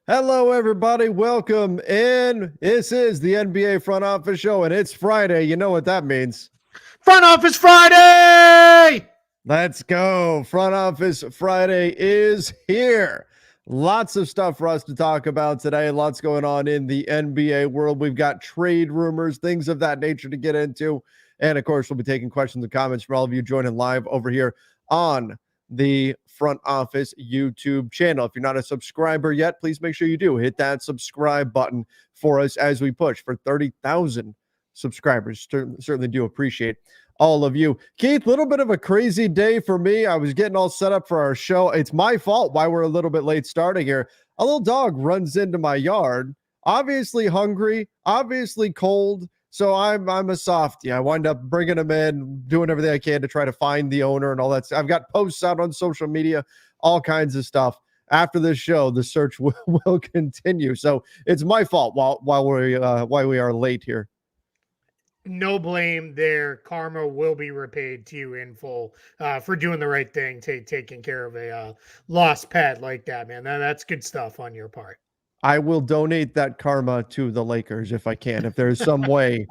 Hello, everybody. Welcome in. This is the NBA Front Office Show, and it's Friday. You know what that means. Front Office Friday! Let's go. Front Office Friday is here. Lots of stuff for us to talk about today. Lots going on in the NBA world. We've got trade rumors, things of that nature to get into. And of course, we'll be taking questions and comments from all of you joining live over here on the Front Office YouTube channel. If you're not a subscriber yet, please make sure you do hit that subscribe button for us as we push for 30,000 subscribers. Certainly do appreciate all of you. Keith, a little bit of a crazy day for me. I was getting all set up for our show. It's my fault why we're a little bit late starting here. A little dog runs into my yard, obviously hungry, obviously cold. So I'm a softie. I wind up bringing him in, doing everything I can to try to find the owner and all that stuff. I've got posts out on social media, all kinds of stuff. After this show, the search will continue. So it's my fault while we are late here. No blame there. Karma will be repaid to you in full for doing the right thing, taking care of a lost pet like that, man. That's good stuff on your part. I will donate that karma to the Lakers if I can, if there's some way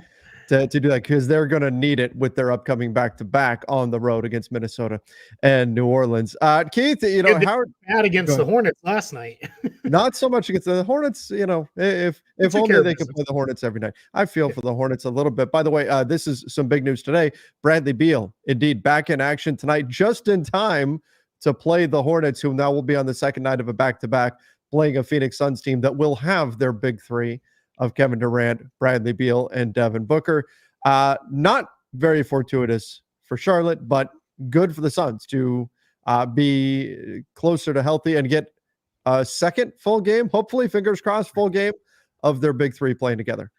to do that, because they're going to need it with their upcoming back-to-back on the road against Minnesota and New Orleans. Keith, how bad against the Hornets last night. Not so much against the Hornets, if only they could play the Hornets every night. I feel for the Hornets a little bit. By the way, this is some big news today. Bradley Beal, indeed, back in action tonight, just in time to play the Hornets, who now will be on the second night of a back-to-back, playing a Phoenix Suns team that will have their big three of Kevin Durant, Bradley Beal, and Devin Booker. Not very fortuitous for Charlotte, but good for the Suns to be closer to healthy and get a second full game, hopefully, fingers crossed, full game of their big three playing together.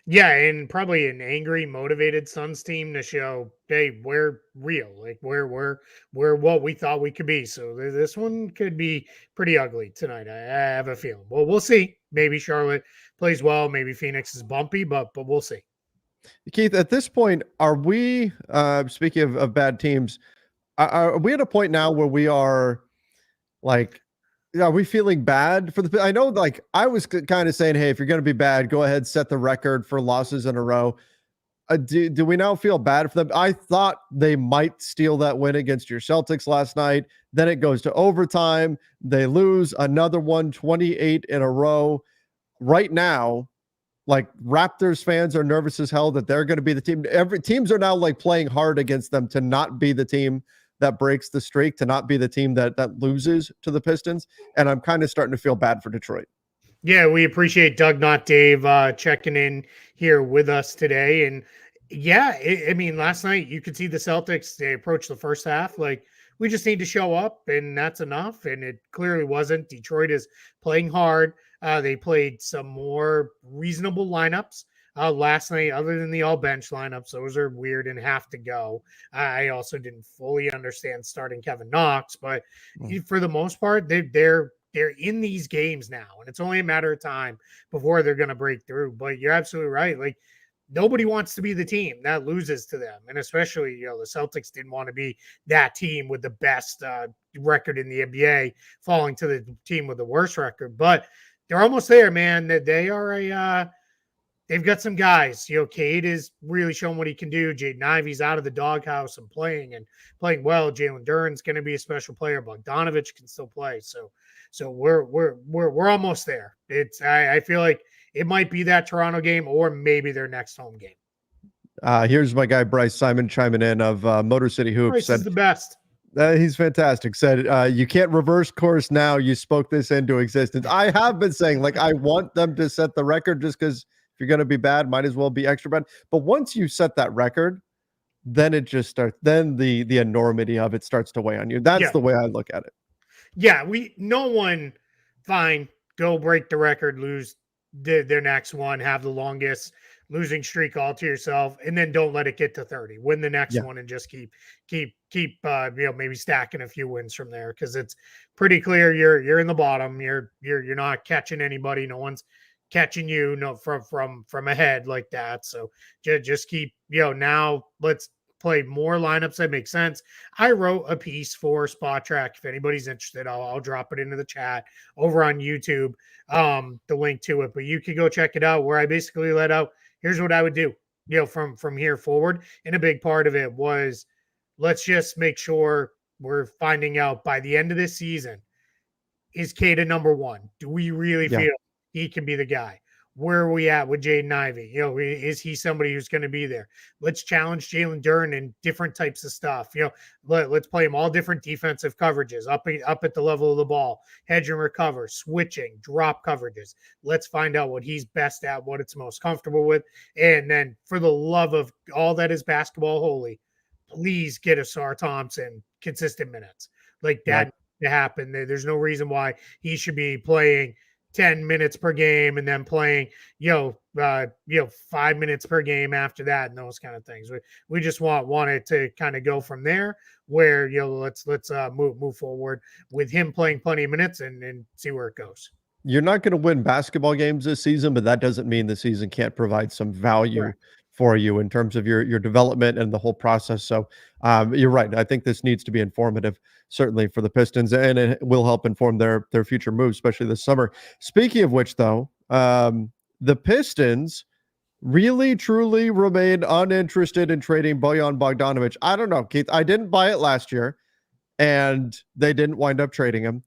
Yeah, and probably an angry, motivated Suns team to show, hey, we're real. Like we're what we thought we could be. So this one could be pretty ugly tonight. I have a feeling. Well, we'll see. Maybe Charlotte plays well. Maybe Phoenix is bumpy, but we'll see. Keith, at this point, are we speaking of bad teams? Are we at a point now where we are like? Are we feeling bad for the? I know, like I was kind of saying, hey, if you're going to be bad, go ahead, set the record for losses in a row. Do we now feel bad for them? I thought they might steal that win against your Celtics last night. Then it goes to overtime. They lose another one, 28 in a row. Right now, like Raptors fans are nervous as hell that they're going to be the team. Teams are now like playing hard against them to not be the team that breaks the streak, to not be the team that loses to the Pistons. And I'm kind of starting to feel bad for Detroit. Yeah, we appreciate Doug, not Dave, checking in here with us today. And yeah, I mean, last night you could see the Celtics, they approached the first half like, we just need to show up and that's enough. And it clearly wasn't. Detroit is playing hard. They played some more reasonable lineups last night, other than the all bench lineups. Those are weird and have to go. I also didn't fully understand starting Kevin Knox, but for the most part, they're in these games now, and it's only a matter of time before they're going to break through. But you're absolutely right. Like, nobody wants to be the team that loses to them. And especially, the Celtics didn't want to be that team with the best record in the NBA falling to the team with the worst record. But they're almost there, man. They are they've got some guys. Cade is really showing what he can do. Jaden Ivey's out of the doghouse and playing well. Jalen Duren's going to be a special player. Bogdanovic can still play. So we're almost there. I feel like it might be that Toronto game or maybe their next home game. Here's my guy Bryce Simon chiming in of Motor City Hoops. Bryce is the best. He's fantastic. Said, you can't reverse course now. You spoke this into existence. I have been saying, like, I want them to set the record just because if you're going to be bad, might as well be extra bad. But once you set that record, then it just starts. Then the enormity of it starts to weigh on you. That's the way I look at it. Yeah, no one, fine, go break the record, lose their next one, have the longest losing streak all to yourself, and then don't let it get to 30. Win the next one and just keep maybe stacking a few wins from there, because it's pretty clear you're in the bottom. You're not catching anybody. No one's catching you from ahead like that. So just keep now let's play more lineups that make sense. I wrote a piece for Spot Track. If anybody's interested, I'll drop it into the chat over on YouTube, the link to it. But you could go check it out, where I basically let out, here's what I would do, from here forward. And a big part of it was, let's just make sure we're finding out by the end of this season, is Kata number one? Do we really Yeah. feel he can be the guy? Where are we at with Jaden Ivey? Is he somebody who's going to be there? Let's challenge Jalen Duren in different types of stuff. Let's play him all different defensive coverages, up at the level of the ball, hedge and recover, switching, drop coverages. Let's find out what he's best at, what it's most comfortable with. And then, for the love of all that is basketball holy, please get Asar Thompson consistent minutes. Like that to happen. There's no reason why he should be playing 10 minutes per game and then playing, 5 minutes per game after that, and those kind of things. We just want it to kind of go from there, where, let's move forward with him playing plenty of minutes and see where it goes. You're not going to win basketball games this season, but that doesn't mean the season can't provide some value for you in terms of your development and the whole process. So you're right. I think this needs to be informative, certainly for the Pistons, and it will help inform their future moves, especially this summer. Speaking of which, though, the Pistons really, truly remain uninterested in trading Bojan Bogdanovic. I don't know, Keith. I didn't buy it last year, and they didn't wind up trading him.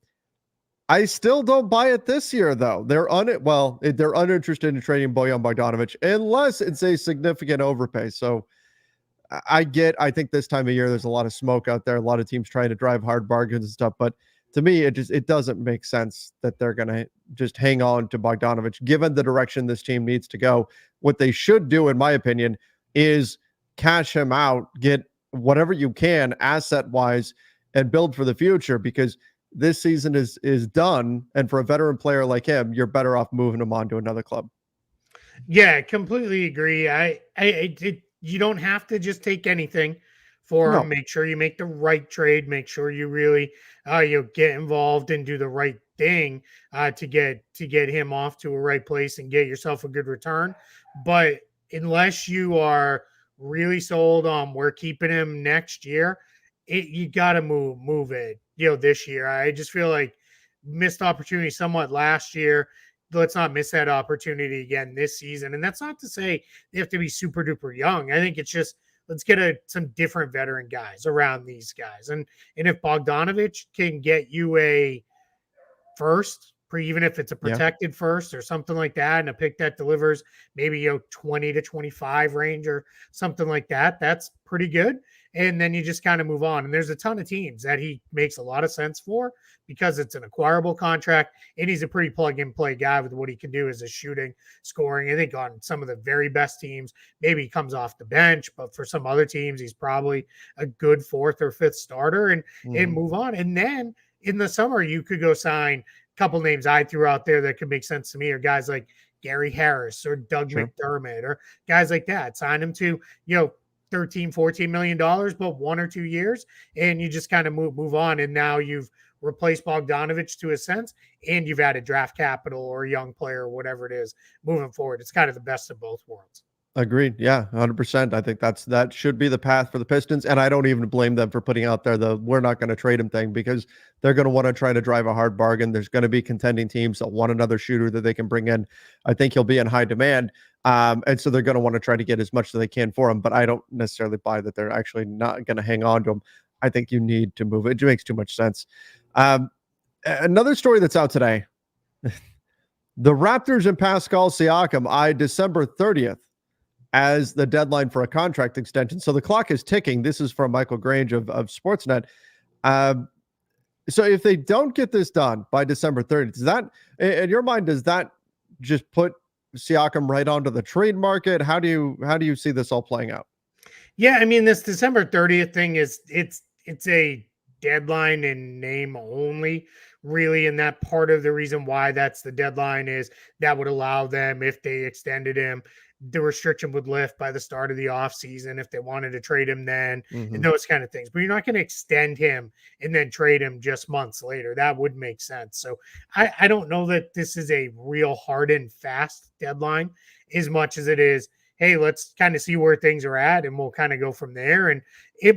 I still don't buy it this year, though. They're uninterested in trading Bojan Bogdanovic unless it's a significant overpay. So I think this time of year there's a lot of smoke out there, a lot of teams trying to drive hard bargains and stuff. But to me, it doesn't make sense that they're going to just hang on to Bogdanovic, given the direction this team needs to go. What they should do, in my opinion, is cash him out, get whatever you can asset-wise, and build for the future, because this season is done, and for a veteran player like him, you're better off moving him on to another club. Yeah, completely agree. You don't have to just take anything for him. Make sure you make the right trade. Make sure you really get involved and do the right thing to get him off to a right place and get yourself a good return. But unless you are really sold on we're keeping him next year, you got to move it. This year, I just feel like missed opportunity somewhat last year. Let's not miss that opportunity again this season. And that's not to say they have to be super duper young. I think it's just, let's get some different veteran guys around these guys. And if Bogdanovic can get you a first, even if it's a protected first or something like that, and a pick that delivers maybe 20 to 25 range or something like that, that's pretty good. And then you just kind of move on. And there's a ton of teams that he makes a lot of sense for, because it's an acquirable contract and he's a pretty plug and play guy with what he can do as a shooting, scoring. I think on some of the very best teams, maybe he comes off the bench, but for some other teams, he's probably a good fourth or fifth starter and move on. And then in the summer, you could go sign a couple names I threw out there that could make sense to me, or guys like Gary Harris or Doug McDermott or guys like that. Sign them to, $13-14 million, but 1 or 2 years, and you just kind of move on. And now you've replaced Bogdanovic to a sense, and you've added draft capital or a young player or whatever it is moving forward. It's kind of the best of both worlds. Agreed. Yeah, 100%. I think that should be the path for the Pistons, and I don't even blame them for putting out there the we're not going to trade him thing, because they're going to want to try to drive a hard bargain. There's going to be contending teams that want another shooter that they can bring in. I think he'll be in high demand, and so they're going to want to try to get as much as they can for him. But I don't necessarily buy that they're actually not going to hang on to him. I think you need to move it. It makes too much sense. Another story that's out today: the Raptors and Pascal Siakam eyed December 30th as the deadline for a contract extension. So the clock is ticking. This is from Michael Grange of Sportsnet. So if they don't get this done by December 30th, does that, in your mind, does that just put Siakam right onto the trade market? How do you see this all playing out? Yeah, I mean, this December 30th thing is it's a deadline in name only, really. And that part of the reason why that's the deadline is that would allow them, if they extended him, the restriction would lift by the start of the offseason if they wanted to trade him then, and those kind of things. But you're not going to extend him and then trade him just months later. That would make sense. So I don't know that this is a real hard and fast deadline as much as it is, hey, let's kind of see where things are at, and we'll kind of go from there. And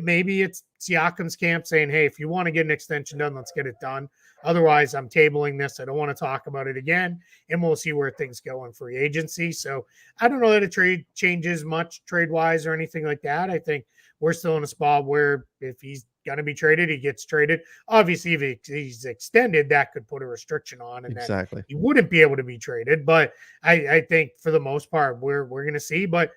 maybe it's Siakam's camp saying, hey, if you want to get an extension done, let's get it done. Otherwise, I'm tabling this. I don't want to talk about it again, and we'll see where things go in free agency. So I don't know that a trade changes much trade wise or anything like that. I think we're still in a spot where if he's going to be traded, he gets traded. Obviously, if he's extended, that could put a restriction on, and then he wouldn't be able to be traded. But I think for the most part, we're going to see. But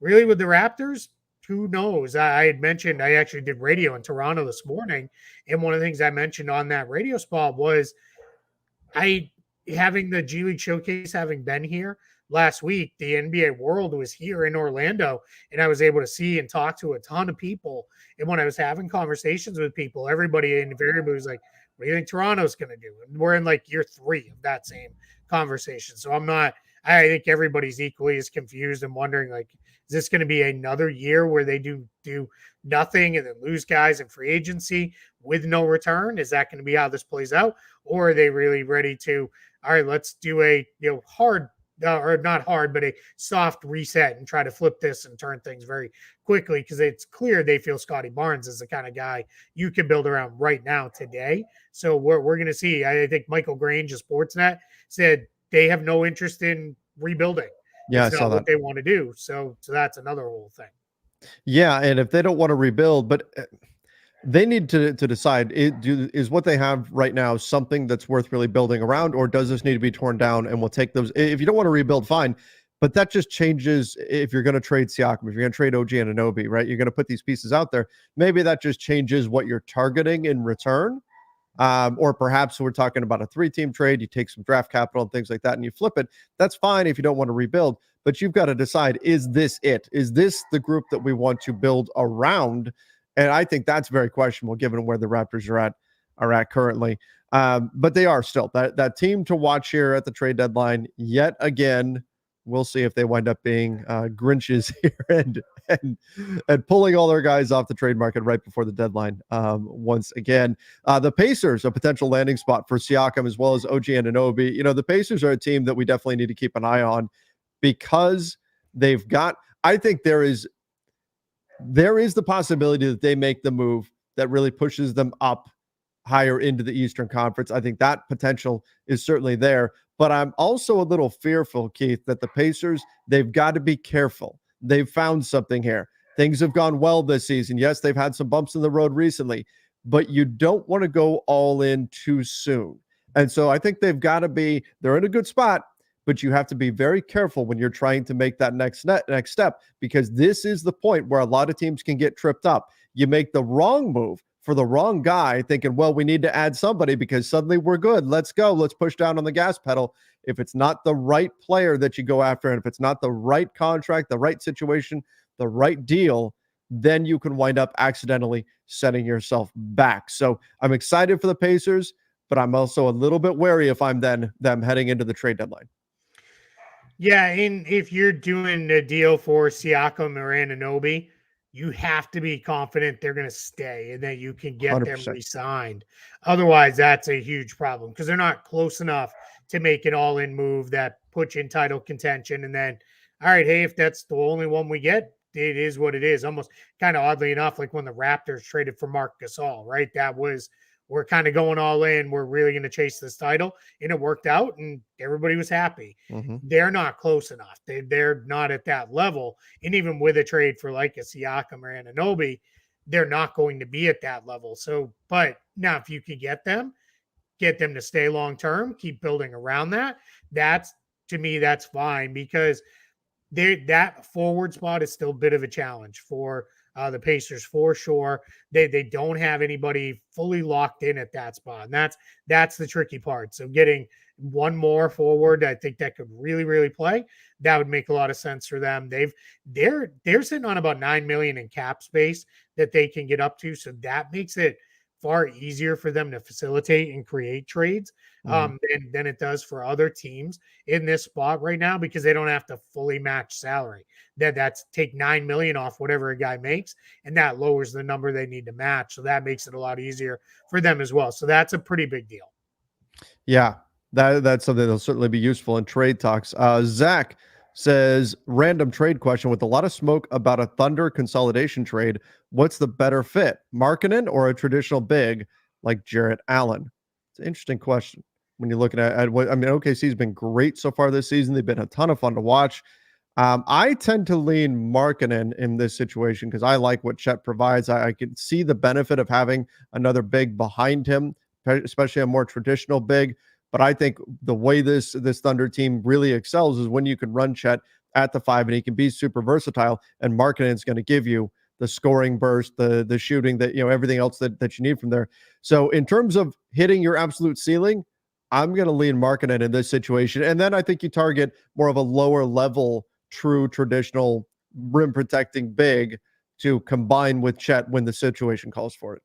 really, with the Raptors, who knows? I had mentioned I actually did radio in Toronto this morning, and one of the things I mentioned on that radio spot was having the G League Showcase, having been here last week, the NBA World was here in Orlando, and I was able to see and talk to a ton of people. And when I was having conversations with people, everybody invariably was like, "What do you think Toronto's going to do?" And we're in like year 3 of that same conversation. So I think everybody's equally as confused and wondering, like, is this going to be another year where they do nothing and then lose guys in free agency with no return? Is that going to be how this plays out? Or are they really ready to, all right, let's do a hard or not hard, but a soft reset and try to flip this and turn things very quickly, because it's clear they feel Scotty Barnes is the kind of guy you can build around right now today. So we're going to see. I think Michael Grange of Sportsnet said they have no interest in rebuilding. Yeah, it's not what they want to do. So that's another whole thing. Yeah, and if they don't want to rebuild, but they need to decide, is what they have right now something that's worth really building around, or does this need to be torn down? And we'll take those. If you don't want to rebuild, fine. But that just changes if you're going to trade Siakam, if you're going to trade OG Anunoby, right? You're going to put these pieces out there. Maybe that just changes what you're targeting in return. Or perhaps we're talking about a 3-team trade. You take some draft capital and things like that, and you flip it. That's fine if you don't want to rebuild, but you've got to decide, is this it? Is this the group that we want to build around? And I think that's very questionable given where the Raptors are at currently. But they are still that team to watch here at the trade deadline yet again. We'll see if they wind up being Grinches here and pulling all their guys off the trade market right before the deadline. Once again, the Pacers, a potential landing spot for Siakam as well as OG Anunoby. The Pacers are a team that we definitely need to keep an eye on, because they've got, I think there is the possibility that they make the move that really pushes them up higher into the Eastern Conference. I think that potential is certainly there. But I'm also a little fearful, Keith, that the Pacers, they've got to be careful. They've found something here. Things have gone well this season. Yes, they've had some bumps in the road recently, but you don't want to go all in too soon. And so I think they're in a good spot, but you have to be very careful when you're trying to make that next step, because this is the point where a lot of teams can get tripped up. You make the wrong move for the wrong guy, thinking, well, we need to add somebody because suddenly we're good. Let's go. Let's push down on the gas pedal. If it's not the right player that you go after, and if it's not the right contract, the right situation, the right deal, then you can wind up accidentally setting yourself back. So I'm excited for the Pacers, but I'm also a little bit wary if I'm them heading into the trade deadline. Yeah, and if you're doing a deal for Siakam or Anunoby, you have to be confident they're going to stay and that you can get 100%. Them re-signed. Otherwise, that's a huge problem, because they're not close enough to make an all-in move that puts you in title contention. And then, all right, hey, if that's the only one we get, it is what it is. Almost kind of oddly enough, like when the Raptors traded for Marc Gasol, right? That was, we're kind of going all in. We're really going to chase this title. And it worked out, and everybody was happy. Mm-hmm. They're not close enough. They're not at that level. And even with a trade for like a Siakam or Anunoby, they're not going to be at that level. So, but now if you could get them to stay long-term, keep building around that, to me, that's fine, because that forward spot is still a bit of a challenge for the Pacers for sure. They don't have anybody fully locked in at that spot, and that's the tricky part. So getting one more forward, I think that could really, really play. That would make a lot of sense for them. They're sitting on about $9 million in cap space that they can get up to, so that makes it far easier for them to facilitate and create trades than it does for other teams in this spot right now, because they don't have to fully match salary. That's take $9 million off whatever a guy makes, and that lowers the number they need to match. So that makes it a lot easier for them as well. So that's a pretty big deal. Yeah, that's something that'll certainly be useful in trade talks. Zach says, random trade question with a lot of smoke about a Thunder consolidation trade. What's the better fit, Markkanen or a traditional big like Jarrett Allen? It's an interesting question when you're looking at what I mean. OKC's been great so far this season. They've been a ton of fun to watch. I tend to lean Markkanen in this situation because I like what Chet provides. I can see the benefit of having another big behind him, especially a more traditional big. But I think the way this Thunder team really excels is when you can run Chet at the 5 and he can be super versatile. And Markkanen is going to give you the scoring burst, the shooting, that everything else that you need from there. So in terms of hitting your absolute ceiling, I'm going to lean Markkanen in this situation. And then I think you target more of a lower level, true traditional rim protecting big to combine with Chet when the situation calls for it.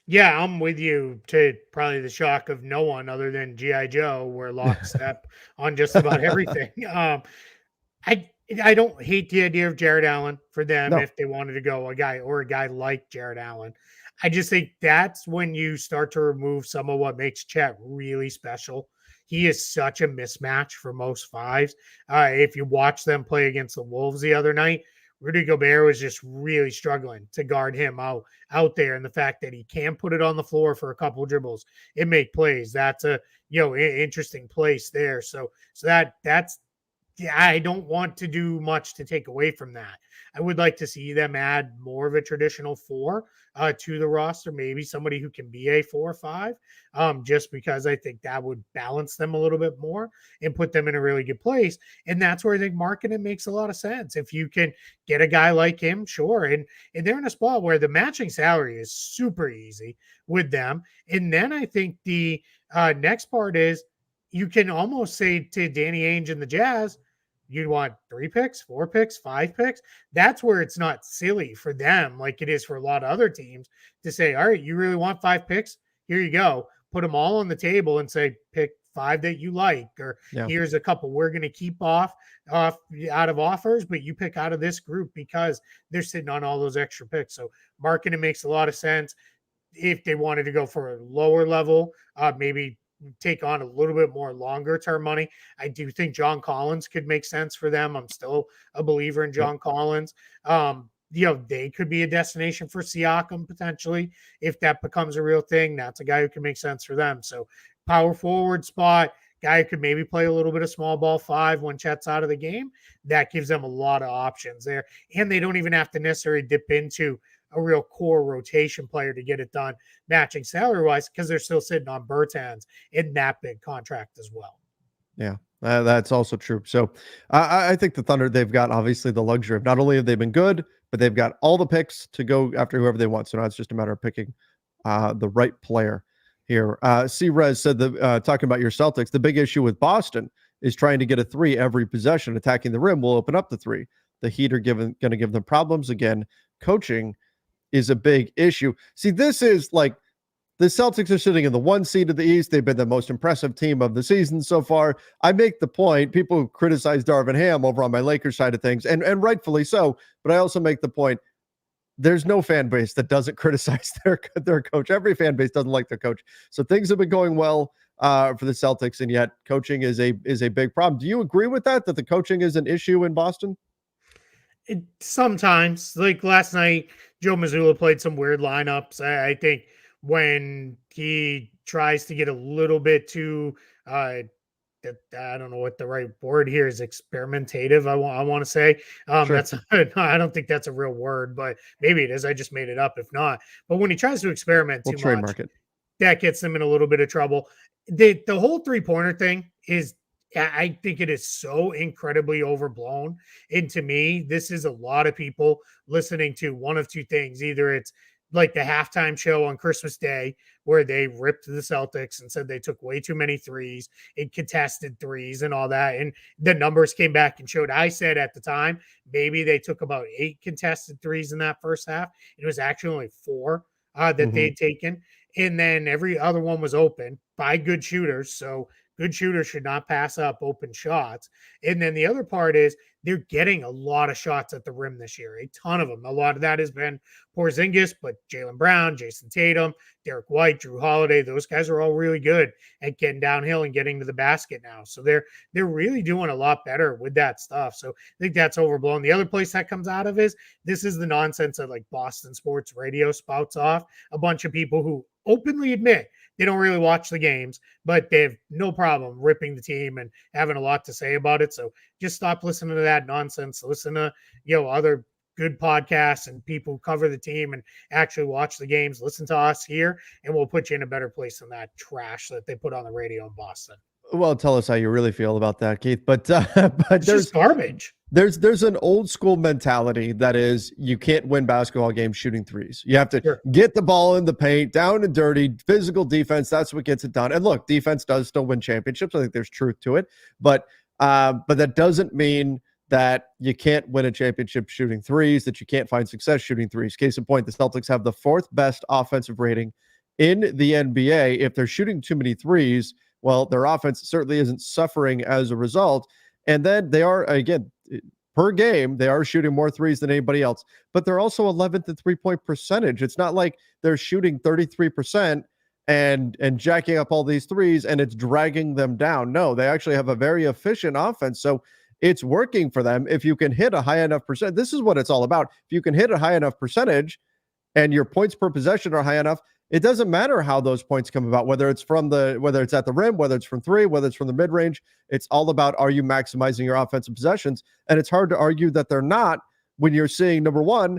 Yeah, I'm with you, to probably the shock of no one other than G.I. Joe. We're lockstep on just about everything. I I don't hate the idea of Jared Allen for them No. if they wanted to go a guy like Jared Allen. I just think that's when you start to remove some of what makes Chet really special. He is such a mismatch for most fives. If you watch them play against the Wolves the other night, Rudy Gobert was just really struggling to guard him out there, and the fact that he can put it on the floor for a couple dribbles and make plays, that's a interesting place there. So that's yeah, I don't want to do much to take away from that. I would like to see them add more of a traditional four to the roster, maybe somebody who can be a 4 or 5, just because I think that would balance them a little bit more and put them in a really good place. And that's where I think marketing makes a lot of sense. If you can get a guy like him, sure. And they're in a spot where the matching salary is super easy with them. And then I think the next part is you can almost say to Danny Ainge and the Jazz, you'd want 3 picks, 4 picks, 5 picks. That's where it's not silly for them, like it is for a lot of other teams, to say, all right, you really want 5 picks? Here you go. Put them all on the table and say, pick 5 that you like, or here's a couple we're going to keep off out of offers, but you pick out of this group because they're sitting on all those extra picks. So marketing makes a lot of sense. If they wanted to go for a lower level, maybe take on a little bit more longer term money. I do think John Collins could make sense for them. I'm still a believer in John Collins. They could be a destination for Siakam potentially if that becomes a real thing. That's a guy who can make sense for them. So power forward spot, guy who could maybe play a little bit of small ball 5 when Chet's out of the game. That gives them a lot of options there. And they don't even have to necessarily dip into a real core rotation player to get it done, matching salary wise, because they're still sitting on Bertans in that big contract as well. Yeah, that's also true. So I think the Thunder, they've got obviously the luxury of not only have they been good, but they've got all the picks to go after whoever they want. So now it's just a matter of picking the right player here. C-Rez said, talking about your Celtics, the big issue with Boston is trying to get a 3 every possession. Attacking the rim will open up the 3. The Heat are going to give them problems again. Coaching is a big issue. See, this is like the Celtics are sitting in the 1 seed of the East. They've been the most impressive team of the season so far. I make the point, people criticize Darvin Ham over on my Lakers side of things, and rightfully so, but I also make the point, there's no fan base that doesn't criticize their coach. Every fan base doesn't like their coach. So things have been going well for the Celtics, and yet coaching is a big problem. Do you agree with that the coaching is an issue in Boston? Sometimes, like last night, Joe Mazzulla played some weird lineups. I think when he tries to get a little bit too, I don't know what the right word here is, experimentative. I want to say Sure. that's I don't think that's a real word, but maybe it is. I just made it up. If not, but when he tries to experiment We'll too trademark much, it. that gets them in a little bit of trouble. The whole 3-pointer thing is, I think it is so incredibly overblown. And to me, this is a lot of people listening to one of two things. Either it's like the halftime show on Christmas Day, where they ripped the Celtics and said they took way too many threes and contested threes and all that. And the numbers came back and showed, I said at the time, maybe they took about 8 contested threes in that first half. It was actually only 4 that they'd taken. And then every other one was open by good shooters. So good shooters should not pass up open shots. And then the other part is they're getting a lot of shots at the rim this year, a ton of them. A lot of that has been Porzingis, but Jaylen Brown, Jason Tatum, Derek White, Drew Holiday, those guys are all really good at getting downhill and getting to the basket now. So they're really doing a lot better with that stuff. So I think that's overblown. The other place that comes out of is this is the nonsense that like Boston sports radio spouts off. A bunch of people who openly admit they don't really watch the games, but they have no problem ripping the team and having a lot to say about it. So just stop listening to that nonsense. Listen to, other good podcasts and people who cover the team and actually watch the games. Listen to us here, and we'll put you in a better place than that trash that they put on the radio in Boston. Well, tell us how you really feel about that, Keith. But it's just garbage. There's an old school mentality that is you can't win basketball games shooting threes. You have to get the ball in the paint, down and dirty, physical defense. That's what gets it done. And look, defense does still win championships. I think there's truth to it, but that doesn't mean that you can't win a championship shooting threes, that you can't find success shooting threes. Case in point, the Celtics have the 4th best offensive rating in the NBA. If they're shooting too many threes, well, their offense certainly isn't suffering as a result. And then they are, again, per game, they are shooting more threes than anybody else, but they're also 11th in 3-point percentage. It's not like they're shooting 33% and jacking up all these threes and it's dragging them down. No, they actually have a very efficient offense. So it's working for them. If you can hit a high enough percent, this is what it's all about. If you can hit a high enough percentage and your points per possession are high enough, it doesn't matter how those points come about, whether it's at the rim, whether it's from three, whether it's from the mid-range. It's all about, are you maximizing your offensive possessions? And it's hard to argue that they're not when you're seeing, number one,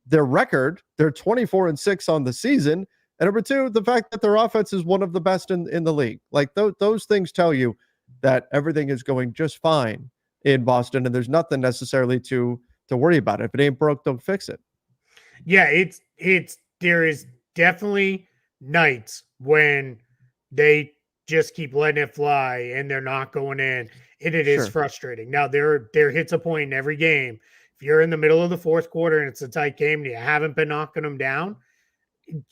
their record, they're 24-6 on the season. And number two, the fact that their offense is one of the best in the league. Like those things tell you that everything is going just fine in Boston, and there's nothing necessarily to worry about. If it ain't broke, don't fix it. Yeah, there is definitely nights when they just keep letting it fly and they're not going in, and it is frustrating. Now there hits a point in every game. If you're in the middle of the 4th quarter and it's a tight game and you haven't been knocking them down,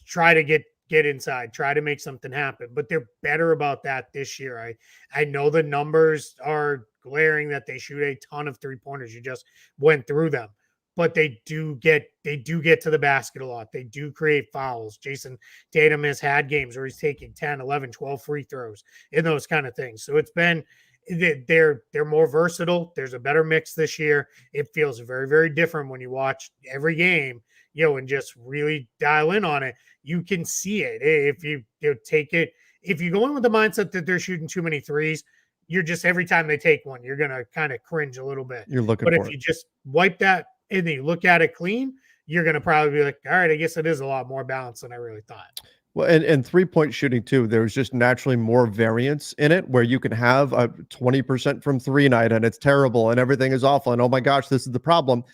try to get inside, try to make something happen. But they're better about that this year. I know the numbers are glaring that they shoot a ton of 3-pointers. You just went through them. But they do get to the basket a lot. They do create fouls. Jason Tatum has had games where he's taking 10, 11, 12 free throws and those kind of things. So it's been, they're more versatile. There's a better mix this year. It feels very, very different when you watch every game, and just really dial in on it. You can see it. If you take it, if you go in with the mindset that they're shooting too many threes, you're just, every time they take one, you're going to kind of cringe a little bit. You're looking but for if you just wipe that and then you look at it clean, you're going to probably be like, all right, I guess it is a lot more balanced than I really thought. Well, and 3-point shooting too, there's just naturally more variance in it, where you can have a 20% from three night and it's terrible and everything is awful. And oh my gosh, this is the problem.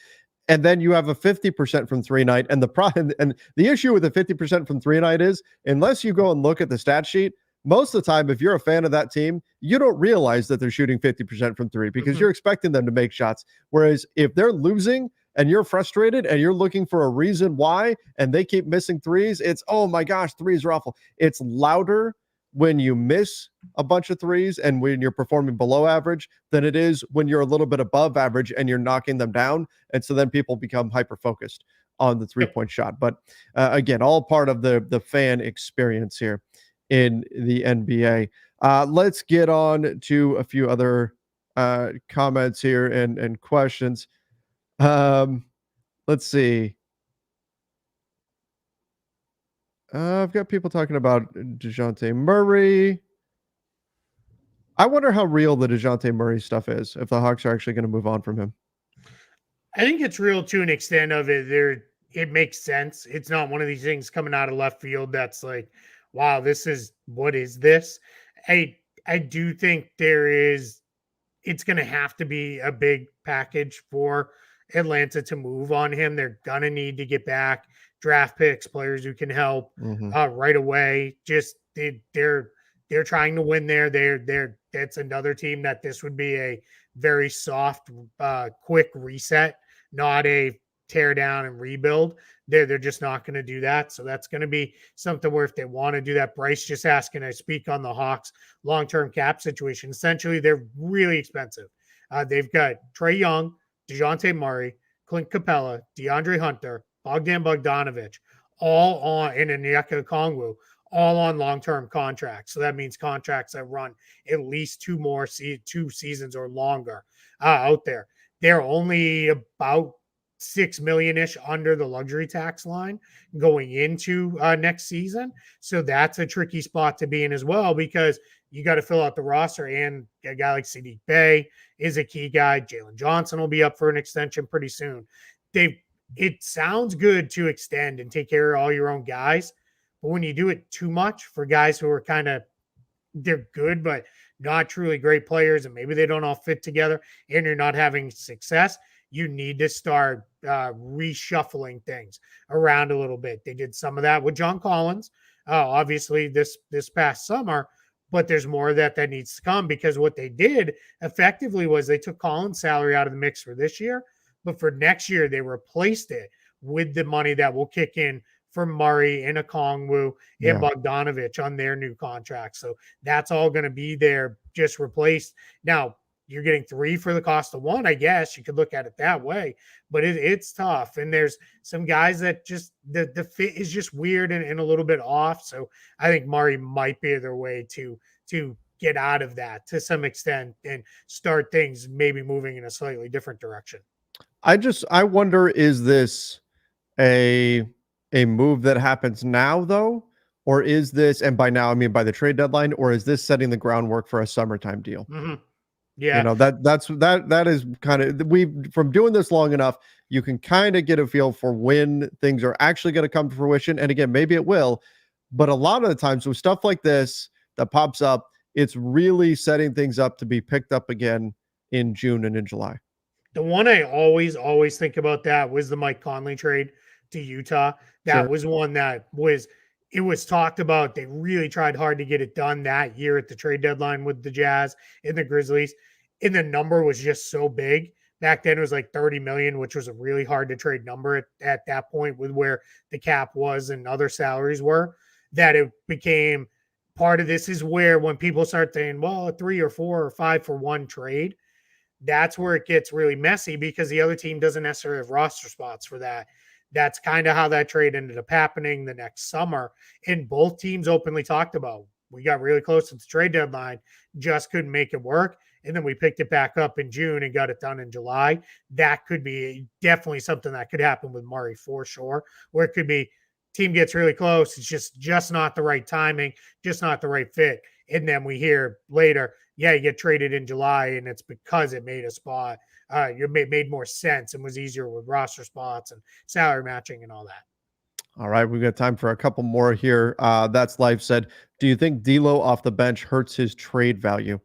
And then you have a 50% from three night. And the issue with the 50% from three night is, unless you go and look at the stat sheet, most of the time, if you're a fan of that team, you don't realize that they're shooting 50% from three because you're expecting them to make shots. Whereas if they're losing and you're frustrated and you're looking for a reason why, and they keep missing threes, it's, oh my gosh, threes are awful. It's louder when you miss a bunch of threes and when you're performing below average than it is when you're a little bit above average and you're knocking them down. And so then people become hyper-focused on the 3-point shot. But again, all part of the fan experience here in the NBA. Let's get on to a few other comments here and questions. Let's see. I've got people talking about DeJounte Murray. I wonder how real the DeJounte Murray stuff is, if the Hawks are actually going to move on from him. I think it's real to an extent of it. It makes sense. It's not one of these things coming out of left field that's like, wow, what is this? I do think it's going to have to be a big package for Atlanta to move on him. They're going to need to get back draft picks, players who can help right away. Just they're trying to win there. That's another team that this would be a very soft, quick reset, not a tear down and rebuild. They're just not going to do that. So that's going to be something where if they want to do that, Bryce just asking to speak on the Hawks long-term cap situation. Essentially, they're really expensive. They've got Trae Young, DeJounte Murray, Clint Capella, DeAndre Hunter, Bogdan Bogdanovic, all on, and Onyeka Okongwu, all on long-term contracts. So that means contracts that run at least two seasons or longer out there. They're only about 6 million-ish under the luxury tax line going into next season. So that's a tricky spot to be in as well, because you got to fill out the roster, and a guy like Saddiq Bey is a key guy. Jalen Johnson will be up for an extension pretty soon. It sounds good to extend and take care of all your own guys, but when you do it too much for guys who are they're good, but not truly great players, and maybe they don't all fit together, and you're not having success, you need to start reshuffling things around a little bit. They did some of that with John Collins, obviously this past summer, but there's more of that needs to come, because what they did effectively was they took Collins' salary out of the mix for this year, but for next year they replaced it with the money that will kick in for Murray and Okongwu and Bogdanovic on their new contracts. So that's all going to be there, just replaced. Now, you're getting 3 for the cost of 1, I guess. You could look at it that way, but it's tough. And there's some guys that just the fit is just weird and a little bit off. So I think Murray might be their way to get out of that to some extent and start things maybe moving in a slightly different direction. I wonder, is this a move that happens now though? Or is this, and by now I mean by the trade deadline, or is this setting the groundwork for a summertime deal? Mm-hmm. Yeah. That is kind of, from doing this long enough, you can kind of get a feel for when things are actually going to come to fruition. And again, maybe it will, but a lot of the times with stuff like this that pops up, it's really setting things up to be picked up again in June and in July. The one I always think about that was the Mike Conley trade to Utah. That was one that it was talked about. They really tried hard to get it done that year at the trade deadline with the Jazz and the Grizzlies. And the number was just so big. Back then it was like 30 million, which was a really hard to trade number at that point with where the cap was and other salaries were, that it became part of this is where when people start saying, well, a 3 or 4 or 5 for 1 trade, that's where it gets really messy, because the other team doesn't necessarily have roster spots for that. That's kind of how that trade ended up happening the next summer. And both teams openly talked about, we got really close to the trade deadline, just couldn't make it work. And then we picked it back up in June and got it done in July. That could be definitely something that could happen with Murray for sure, where it could be team gets really close. It's just not the right timing, just not the right fit. And then we hear later, yeah, you get traded in July, and it's because it made a spot. You made more sense and was easier with roster spots and salary matching and all that. All right, we've got time for a couple more here. That's Life said, do you think D'Lo off the bench hurts his trade value?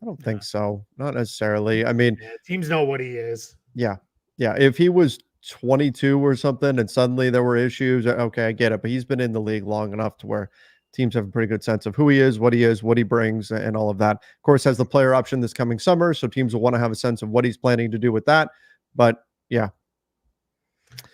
I don't think so. Not necessarily. I mean, teams know what he is. Yeah. If he was 22 or something and suddenly there were issues, okay, I get it. But he's been in the league long enough to where teams have a pretty good sense of who he is, what he brings, and all of that. Of course, has the player option this coming summer, so teams will want to have a sense of what he's planning to do with that. But yeah.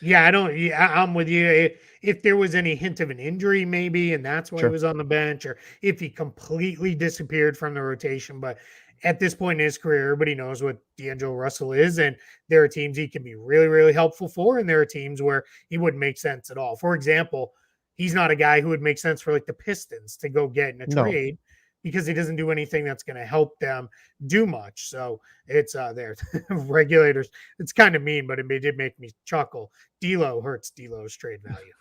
I'm with you. If there was any hint of an injury, maybe, and that's why he was on the bench, or if he completely disappeared from the rotation. But at this point in his career, everybody knows what D'Angelo Russell is, and there are teams he can be really, really helpful for, and there are teams where he wouldn't make sense at all. For example, he's not a guy who would make sense for like the Pistons to go get in a trade, because he doesn't do anything that's going to help them do much. So it's there. Regulators, it's kind of mean, but it did make me chuckle. D'Lo hurts D'Lo's trade value.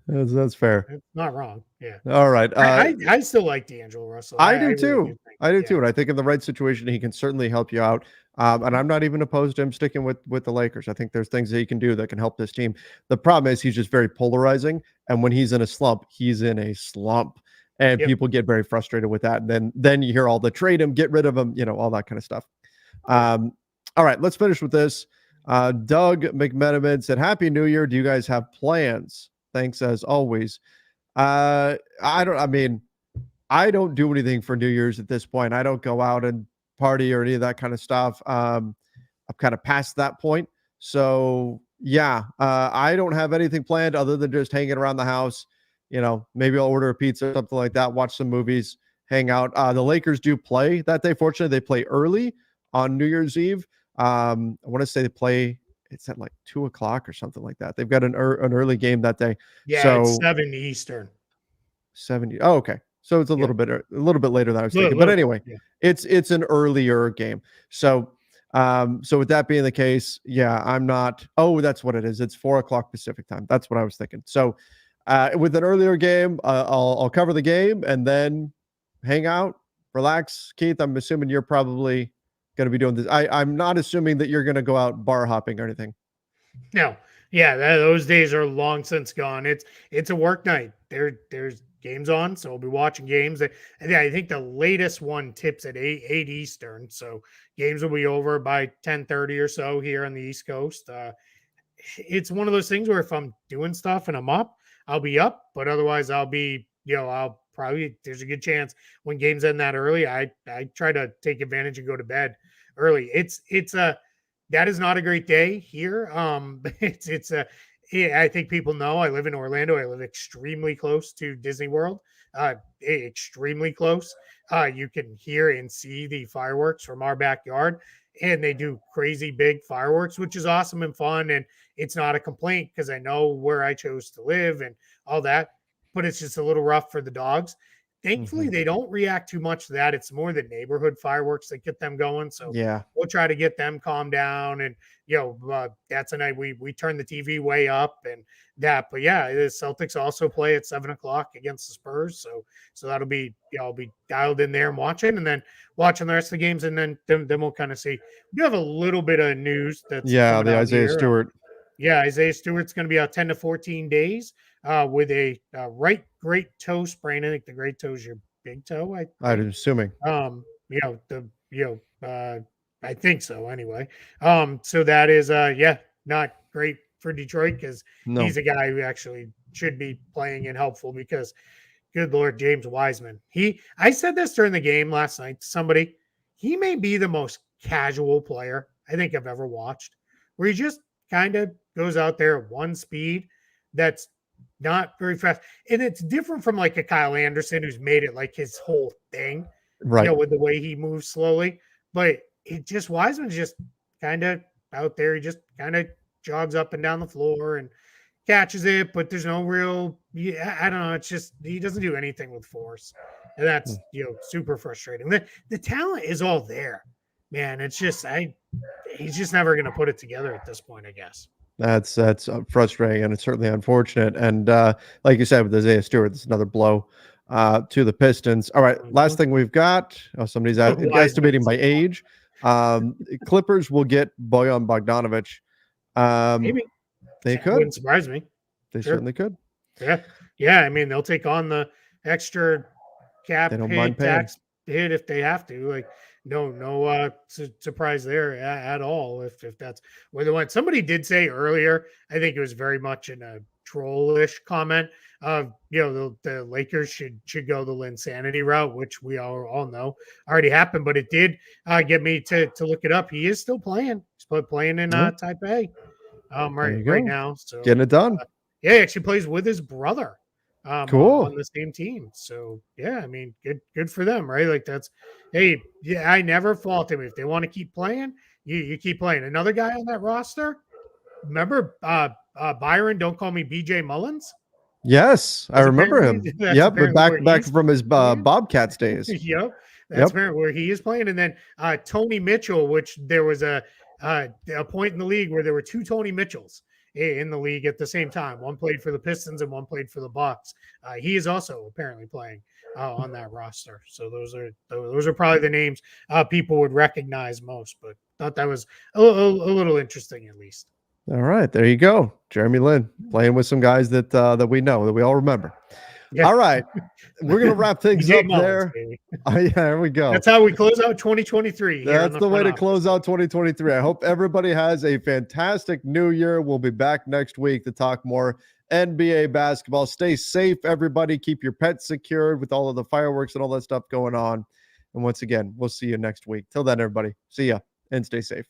That's fair. It's not wrong. Yeah. All right. I still like D'Angelo Russell. I do too. I do too. And I think in the right situation, he can certainly help you out. And I'm not even opposed to him sticking with the Lakers. I think there's things that he can do that can help this team. The problem is he's just very polarizing. And when he's in a slump, he's in a slump. And people get very frustrated with that. And then you hear all the trade him, get rid of him, all that kind of stuff. All right, let's finish with this. Doug McMenamin said, Happy New Year. Do you guys have plans? Thanks as always. I don't do anything for New Year's at this point. I don't go out and party or any of that kind of stuff. I've kind of passed that point. So Yeah, I don't have anything planned other than just hanging around the house. Maybe I'll order a pizza or something like that, watch some movies, hang out. The Lakers do play that day. Fortunately, they play early on New Year's Eve. I want to say they play. It's at like 2 o'clock or something like that. They've got an early game that day. Yeah, it's So 7 Eastern. 70. Oh, okay. So it's a Yeah. little bit later than I was thinking. But Little bit. anyway, Yeah. it's an earlier game. So with that being the case, yeah, I'm not. Oh, that's what it is. It's 4 o'clock Pacific time. That's what I was thinking. So with an earlier game, I'll cover the game and then hang out, relax. Keith, I'm assuming you're probably going to be doing this. I'm not assuming that you're going to go out bar hopping or anything. No. Yeah, those days are long since gone. It's a work night. There's games on, so we'll be watching games. I think the latest one tips at 8 Eastern, so games will be over by 10:30 or so here on the East Coast. It's one of those things where if I'm doing stuff and I'm up, I'll be up, but otherwise I'll be, I'll probably, there's a good chance when games end that early, I try to take advantage and go to bed early. That is not a great day here. I think people know I live in Orlando. I live extremely close to Disney World, extremely close. You can hear and see the fireworks from our backyard, and they do crazy big fireworks, which is awesome and fun. And it's not a complaint because I know where I chose to live and all that, but it's just a little rough for the dogs. Thankfully, they don't react too much to that. It's more the neighborhood fireworks that get them going. So Yeah. we'll try to get them calmed down. And that's a night we turn the TV way up and that. But yeah, the Celtics also play at 7 o'clock against the Spurs. So that'll be I'll be dialed in there and then watching the rest of the games, and then we'll kind of see. We have a little bit of news that's Yeah, coming the out Isaiah here. Stewart. Yeah, Isaiah Stewart's going to be out 10 to 14 days with a right great toe sprain. I think the great toe is your big toe. I'm assuming. I think so anyway. So that is not great for Detroit because No. he's a guy who actually should be playing and helpful because good Lord, James Wiseman. I said this during the game last night to somebody. He may be the most casual player I think I've ever watched, where he just kind of goes out there at one speed that's not very fast. And it's different from like a Kyle Anderson who's made it like his whole thing, Right. with the way he moves slowly. But Wiseman's just kind of out there. He just kind of jogs up and down the floor and catches it, but there's no real, I don't know. It's just, he doesn't do anything with force. And that's, super frustrating. The talent is all there, man. It's just, he's just never going to put it together at this point, I guess. That's frustrating, and it's certainly unfortunate. And like you said, with Isaiah Stewart, it's another blow to the Pistons. All right, last thing we've got. Somebody's estimating my age. Clippers will get Bojan Bogdanovic. Maybe they could. Wouldn't surprise me. They certainly could. Yeah. I mean, they'll take on the extra cap hit, tax hit if they have to. Like, no surprise there at all. If that's where they went. Somebody did say earlier, I think it was very much in a trollish comment of the Lakers should go the Linsanity route, which we all know already happened, but it did get me to look it up. He is still playing. He's playing in Taipei right now. So getting it done. He actually plays with his brother. Cool. On the same team. So yeah, I mean, good for them, right? Like I never fault him. If they want to keep playing, you keep playing. Another guy on that roster, remember Byron, don't call me BJ Mullins? Yes, I remember him. Yep, but back from his Bobcats days. Yep. That's where he is playing. And then Tony Mitchell, which there was a point in the league where there were two Tony Mitchells in the league at the same time. One played for the Pistons and one played for the Bucks. He is also apparently playing on that roster. So those are probably the names people would recognize most. But thought that was a little interesting at least. All right, there you go, Jeremy Lin playing with some guys that we know, that we all remember. Yeah. All right, we're gonna wrap things up there. Yeah, there we go. That's how we close out 2023. That's the way to close out 2023. I hope everybody has a fantastic new year. We'll be back next week to talk more NBA basketball. Stay safe, everybody. Keep your pets secured with all of the fireworks and all that stuff going on. And once again, we'll see you next week. Till then, everybody, see ya and stay safe.